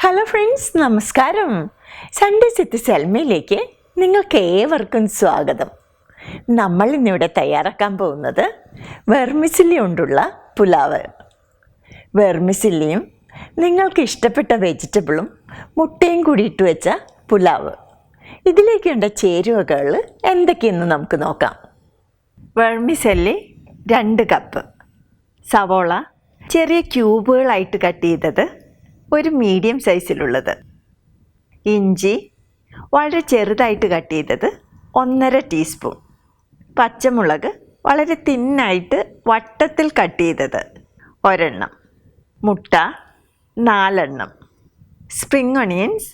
Hello friends, നമസ്കാരം. Sunday വിത്ത് സെൽമയിലേക്ക് നിങ്ങൾക്ക് ഏവർക്കും സ്വാഗതം. നമ്മൾ ഇന്നിവിടെ തയ്യാറാക്കാൻ പോകുന്നത് വെർമിസില്ലി കൊണ്ടുള്ള പുലാവ്. വെർമിസില്ലിയും നിങ്ങൾക്ക് ഇഷ്ടപ്പെട്ട വെജിറ്റബിളും മുട്ടയും കൂടി ഇട്ട് വെച്ച പുലാവ്. ഇതിലേക്ക് വേണ്ട ചേരുവകൾ എന്തൊക്കെയെന്ന് നമുക്ക് നോക്കാം. വെർമിസെല്ലി 2 കപ്പ്, സവോള ചെറിയ ക്യൂബുകളായിട്ട് കട്ട് ചെയ്തത് ഒരു മീഡിയം സൈസിലുള്ളത്, ഇഞ്ചി വളരെ ചെറുതായിട്ട് കട്ട് ചെയ്തത് 1.5 ടീസ്പൂൺ, പച്ചമുളക് വളരെ തിന്നായിട്ട് വട്ടത്തിൽ കട്ട് ചെയ്തത് 1 മുട്ട 4, സ്പ്രിംഗ് ഒണിയൻസ്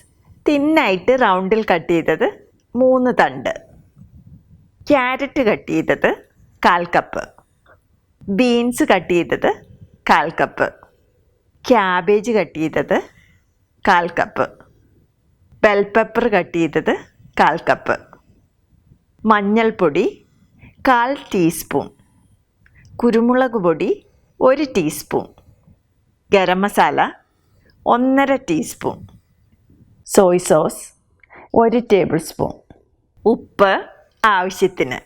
തിന്നായിട്ട് റൗണ്ടിൽ കട്ട് ചെയ്തത് 3 തണ്ട്, ക്യാരറ്റ് കട്ട് ചെയ്തത് 1/4 കപ്പ്, ബീൻസ് കട്ട് ചെയ്തത് 1/4 കപ്പ്, ക്യാബേജ് കട്ട് ചെയ്തത് 1/4 കപ്പ്, ബെൽ പെപ്പർ കട്ട് ചെയ്തത് 1/4 കപ്പ്, മഞ്ഞൾപ്പൊടി 1/4 ടീസ്പൂൺ, കുരുമുളക് പൊടി 1 teaspoon, garam masala 1.5 teaspoon, Soy sauce 1 table spoon, ഉപ്പ് ആവശ്യത്തിന്,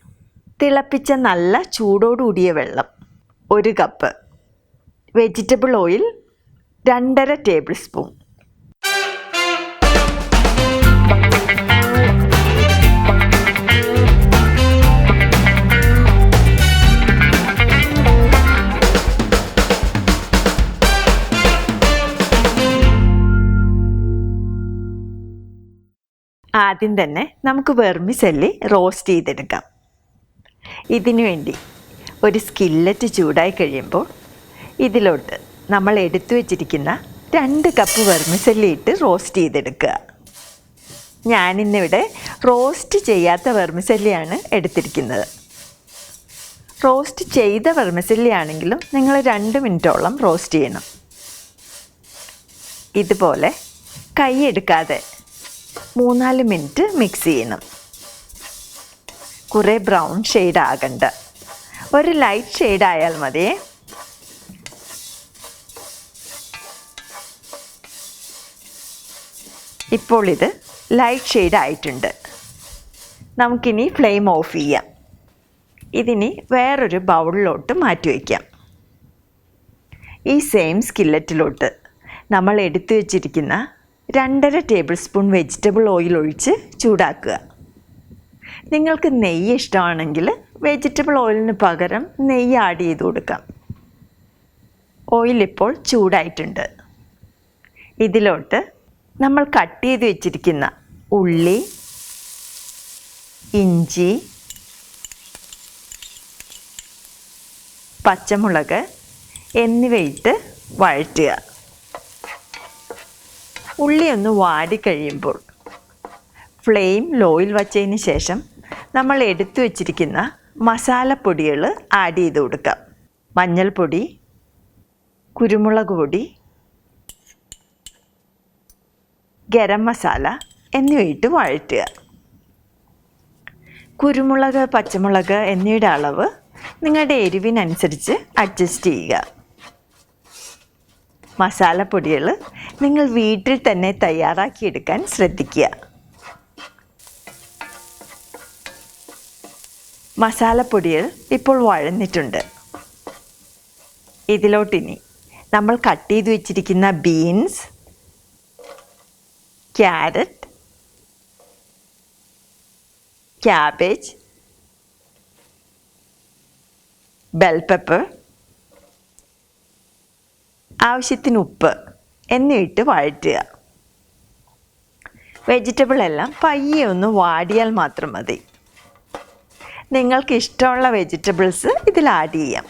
തിളപ്പിച്ച നല്ല ചൂടോടുകൂടിയ വെള്ളം 1 cup, vegetable oil 2.5 table spoon. ആദ്യം തന്നെ നമുക്ക് വെർമിസെല്ലി റോസ്റ്റ് ചെയ്തെടുക്കാം. ഇതിനു വേണ്ടി ഒരു സ്കില്ലറ്റ് ചൂടായി കഴിയുമ്പോൾ ഇതിലോട്ട് നമ്മൾ എടുത്തു വച്ചിരിക്കുന്ന 2 കപ്പ് വെർമിസെല്ലി ഇട്ട് റോസ്റ്റ് ചെയ്തെടുക്കുക. ഞാനിന്നിവിടെ റോസ്റ്റ് ചെയ്യാത്ത വെർമിസെല്ലിയാണ് എടുത്തിരിക്കുന്നത്. റോസ്റ്റ് ചെയ്ത വെർമിസെല്ലി ആണെങ്കിലും നിങ്ങൾ 2 മിനിറ്റോളം റോസ്റ്റ് ചെയ്യണം. ഇതുപോലെ കൈയെടുക്കാതെ 3-4 മിനിറ്റ് മിക്സ് ചെയ്യണം. കുറേ ബ്രൗൺ ഷെയ്ഡ് ആകണ്ട, ഒരു ലൈറ്റ് ഷെയ്ഡ് ആയാൽ മതിയേ. ഇപ്പോൾ ഇത് ലൈറ്റ് ഷെയ്ഡ് ആയിട്ടുണ്ട്. നമുക്കിനി ഫ്ലെയിം ഓഫ് ചെയ്യാം. ഇതിനി വേറൊരു ബൗളിലോട്ട് മാറ്റി വയ്ക്കാം. ഈ സെയിം സ്കില്ലറ്റിലോട്ട് നമ്മൾ എടുത്തു വച്ചിരിക്കുന്ന 2.5 ടേബിൾ സ്പൂൺ വെജിറ്റബിൾ ഓയിൽ ഒഴിച്ച് ചൂടാക്കുക. നിങ്ങൾക്ക് നെയ്യ് ഇഷ്ടമാണെങ്കിൽ വെജിറ്റബിൾ ഓയിലിന് പകരം നെയ്യ് ആഡ് ചെയ്ത് കൊടുക്കാം. ഓയിൽ ഇപ്പോൾ ചൂടായിട്ടുണ്ട്. ഇതിലോട്ട് നമ്മൾ കട്ട് ചെയ്ത് വെച്ചിരിക്കുന്ന ഉള്ളി, ഇഞ്ചി, പച്ചമുളക് എന്നിവയിട്ട് വഴറ്റുക. ഉള്ളി ഒന്ന് വാടിക്കഴിയുമ്പോൾ ഫ്ലെയിം ലോയിൽ വച്ചതിന് ശേഷം നമ്മൾ എടുത്തു വച്ചിരിക്കുന്ന മസാലപ്പൊടികൾ ആഡ് ചെയ്ത് കൊടുക്കാം. മഞ്ഞൾപ്പൊടി, കുരുമുളക് പൊടി, ഗരം മസാല എന്നിവയിട്ട് വഴറ്റുക. കുരുമുളക്, പച്ചമുളക് എന്നിവയുടെ അളവ് നിങ്ങളുടെ എരിവിനനുസരിച്ച് അഡ്ജസ്റ്റ് ചെയ്യുക. മസാലപ്പൊടികൾ നിങ്ങൾ വീട്ടിൽ തന്നെ തയ്യാറാക്കിയെടുക്കാൻ ശ്രദ്ധിക്കുക. മസാലപ്പൊടികൾ ഇപ്പോൾ വഴന്നിട്ടുണ്ട്. ഇതിലോട്ടിനി നമ്മൾ കട്ട് ചെയ്ത് വെച്ചിരിക്കുന്ന beans, carrot, cabbage, bell pepper, ആവശ്യത്തിന് ഉപ്പ് എന്നിവയിട്ട് വഴറ്റുക. വെജിറ്റബിൾ എല്ലാം പയ്യെ ഒന്ന് വാടിയാൽ മാത്രം മതി. നിങ്ങൾക്ക് ഇഷ്ടമുള്ള വെജിറ്റബിൾസ് ഇതിൽ ആഡ് ചെയ്യാം.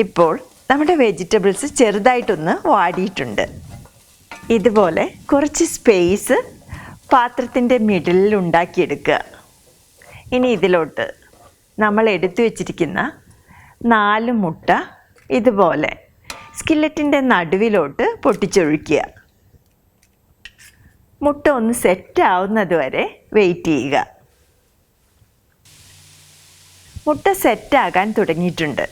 ഇപ്പോൾ നമ്മുടെ വെജിറ്റബിൾസ് ചെറുതായിട്ടൊന്ന് വാടിയിട്ടുണ്ട്. ഇതുപോലെ കുറച്ച് സ്പേസ് പാത്രത്തിൻ്റെ മിഡിലിൽ ഉണ്ടാക്കിയെടുക്കുക. ഇനി ഇതിലോട്ട് നമ്മൾ എടുത്തു വച്ചിരിക്കുന്ന 4 മുട്ട ഇതുപോലെ സ്കില്ലറ്റിൻ്റെ നടുവിലോട്ട് പൊട്ടിച്ചൊഴിക്കുക. മുട്ട ഒന്ന് സെറ്റ് ആവുന്നത് വരെ വെയിറ്റ് ചെയ്യുക. മുട്ട സെറ്റാകാൻ തുടങ്ങിയിട്ടുണ്ട്.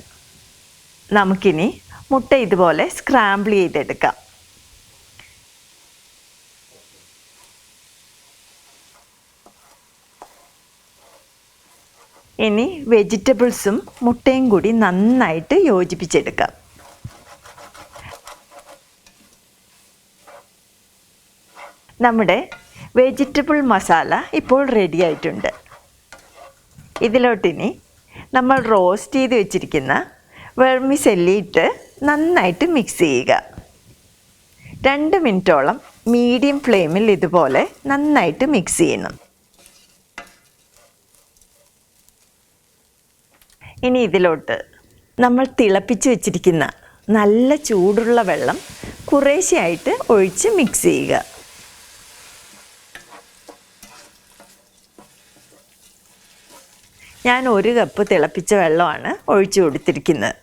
നമുക്കിനി മുട്ട ഇതുപോലെ സ്ക്രാമ്പിൾ ചെയ്തെടുക്കാം. ഇനി വെജിറ്റബിൾസും മുട്ടയും കൂടി നന്നായിട്ട് യോജിപ്പിച്ചെടുക്കാം. നമ്മുടെ വെജിറ്റബിൾ മസാല ഇപ്പോൾ റെഡി ആയിട്ടുണ്ട്. ഇതിലോട്ടിനി നമ്മൾ റോസ്റ്റ് ചെയ്ത് വെച്ചിരിക്കുന്ന വെർമിസെല്ലി ഇട്ട് നന്നായിട്ട് മിക്സ് ചെയ്യുക. 2 മിനിറ്റോളം മീഡിയം ഫ്ലെയിമിൽ ഇതുപോലെ നന്നായിട്ട് മിക്സ് ചെയ്യണം. ഇനി ഇതിലോട്ട് നമ്മൾ തിളപ്പിച്ച് വെച്ചിരിക്കുന്ന നല്ല ചൂടുള്ള വെള്ളം കുറേശ്ശെയായിട്ട് ഒഴിച്ച് മിക്സ് ചെയ്യുക. ഞാൻ 1 കപ്പ് തിളപ്പിച്ച വെള്ളമാണ് ഒഴിച്ചു കൊടുത്തിരിക്കുന്നത്.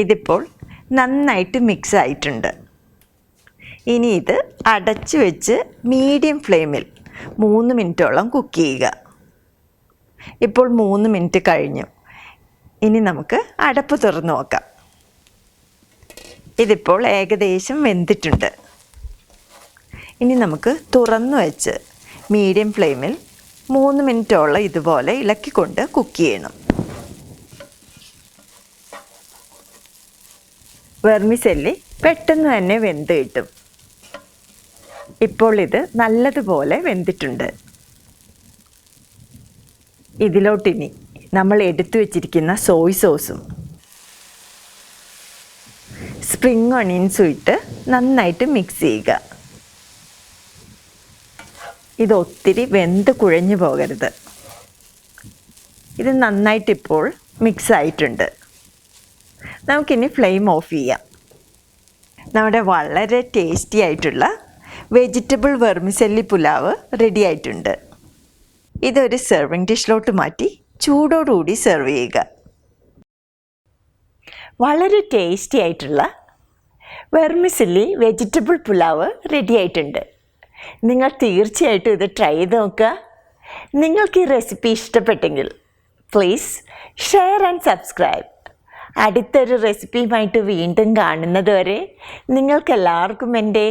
ഇതിപ്പോൾ നന്നായിട്ട് മിക്സ് ആയിട്ടുണ്ട്. ഇനി ഇത് അടച്ചു വെച്ച് മീഡിയം ഫ്ലെയിമിൽ 3 മിനിറ്റോളം കുക്ക് ചെയ്യുക. ഇപ്പോൾ 3 മിനിറ്റ് കഴിഞ്ഞു. ഇനി നമുക്ക് അടപ്പ് തുറന്ന് നോക്കാം. ഇതിപ്പോൾ ഏകദേശം വെന്തിട്ടുണ്ട്. ഇനി നമുക്ക് തുറന്നു വെച്ച് മീഡിയം ഫ്ലെയിമിൽ 3 മിനിറ്റോളം ഇതുപോലെ ഇളക്കിക്കൊണ്ട് കുക്ക് ചെയ്യണം. വെർമിസെല്ലി പെട്ടെന്ന് തന്നെ വെന്ത് കിട്ടും. ഇപ്പോൾ ഇത് നല്ലതുപോലെ വെന്തിട്ടുണ്ട്. ഇതിലോട്ടിനി നമ്മൾ എടുത്തു വച്ചിരിക്കുന്ന സോയ് സോസും സ്പ്രിംഗ് ഒണിയൻസും ഇട്ട് നന്നായിട്ട് മിക്സ് ചെയ്യുക. ഇത് ഒത്തിരി വെന്ത് കുഴഞ്ഞു പോകരുത്. ഇത് നന്നായിട്ടിപ്പോൾ മിക്സ് ആയിട്ടുണ്ട്. നമുക്കിനി ഫ്ലെയിം ഓഫ് ചെയ്യാം. നമ്മുടെ വളരെ ടേസ്റ്റി ആയിട്ടുള്ള വെജിറ്റബിൾ വെർമിസെല്ലി പുലാവ് റെഡി ആയിട്ടുണ്ട്. ഇതൊരു സെർവിങ് ഡിഷിലോട്ട് മാറ്റി ചൂടോടുകൂടി സെർവ് ചെയ്യുക. വളരെ ടേസ്റ്റി ആയിട്ടുള്ള വെർമിസെല്ലി വെജിറ്റബിൾ പുലാവ് റെഡി ആയിട്ടുണ്ട്. നിങ്ങൾ തീർച്ചയായിട്ടും ഇത് ട്രൈ ചെയ്ത് നോക്കുക. നിങ്ങൾക്ക് ഈ റെസിപ്പി ഇഷ്ടപ്പെട്ടെങ്കിൽ പ്ലീസ് ഷെയർ ആൻഡ് സബ്സ്ക്രൈബ്. അടുത്തൊരു റെസിപ്പിയുമായിട്ട് വീണ്ടും കാണുന്നത് വരെ നിങ്ങൾക്കെല്ലാവർക്കും എൻ്റെ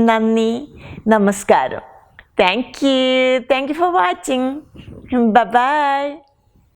നന്ദി, നമസ്കാരം. Thank you for watching. By.